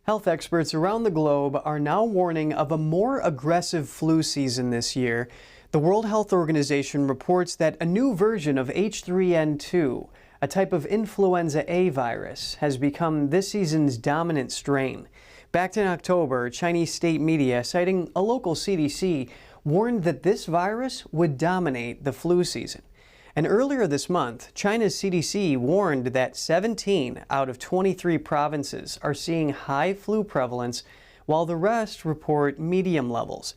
Health experts around the globe are now warning of a more aggressive flu season this year. The World Health Organization reports that a new version of H3N2, a type of influenza-A virus, has become this season's dominant strain. Back in October, Chinese state media, citing a local CDC, warned that this virus would dominate the flu season. And earlier this month, China's CDC warned that 17 out of 23 provinces are seeing high flu prevalence, while the rest report medium levels.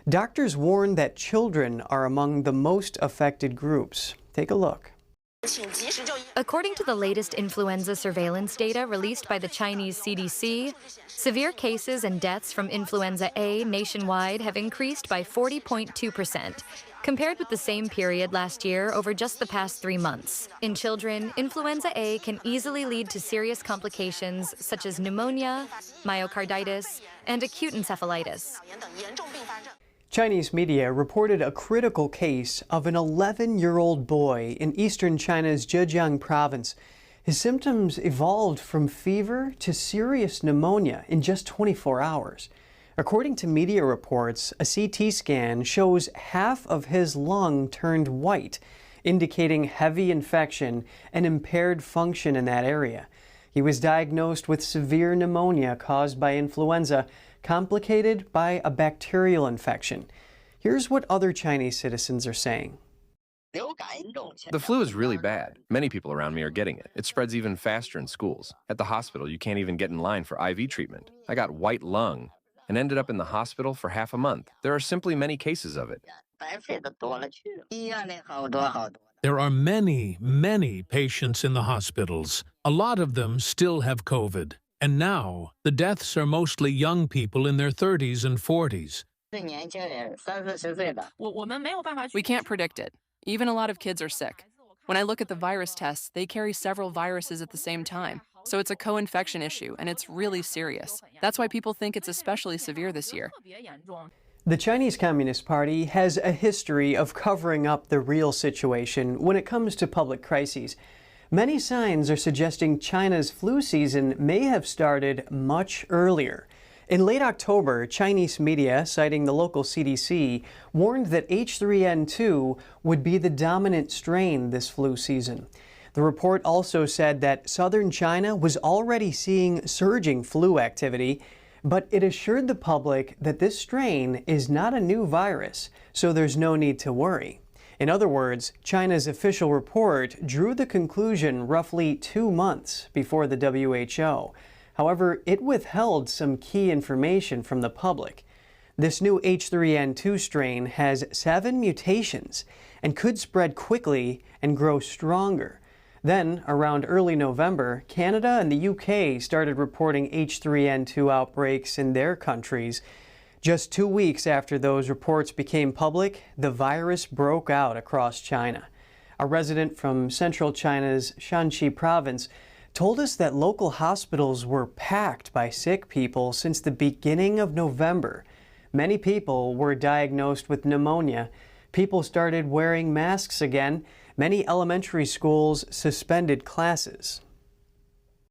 Doctors warn that children are among the most affected groups. Take a look. According to the latest influenza surveillance data released by the Chinese CDC, severe cases and deaths from influenza-A nationwide have increased by 40.2%, compared with the same period last year over just the past 3 months. In children, influenza-A can easily lead to serious complications such as pneumonia, myocarditis, and acute encephalitis. Chinese media reported a critical case of an 11-year-old boy in eastern China's Zhejiang province. His symptoms evolved from fever to serious pneumonia in just 24 hours. According to media reports, a CT scan shows half of his lung turned white, indicating heavy infection and impaired function in that area. He was diagnosed with severe pneumonia caused by influenza, complicated by a bacterial infection. Here's what other Chinese citizens are saying. The flu is really bad. Many people around me are getting it. It spreads even faster in schools. At the hospital, you can't even get in line for IV treatment. I got white lung and ended up in the hospital for half a month. There are simply many cases of it. There are many patients in the hospitals. A lot of them still have COVID. And now, the deaths are mostly young people in their 30s and 40s. We can't predict it. Even a lot of kids are sick. When I look at the virus tests, they carry several viruses at the same time. So it's a co-infection issue, and it's really serious. That's why people think it's especially severe this year. The Chinese Communist Party has a history of covering up the real situation when it comes to public crises. Many signs are suggesting China's flu season may have started much earlier. In late October, Chinese media, citing the local CDC, warned that H3N2 would be the dominant strain this flu season. The report also said that southern China was already seeing surging flu activity, but it assured the public that this strain is not a new virus, so there's no need to worry. In other words, China's official report drew the conclusion roughly 2 months before the WHO. However, it withheld some key information from the public. This new H3N2 strain has 7 mutations and could spread quickly and grow stronger. Then, around early November, Canada and the UK started reporting H3N2 outbreaks in their countries. Just 2 weeks after those reports became public, the virus broke out across China. A resident from central China's Shanxi province told us that local hospitals were packed by sick people since the beginning of November. Many people were diagnosed with pneumonia. People started wearing masks again. Many elementary schools suspended classes.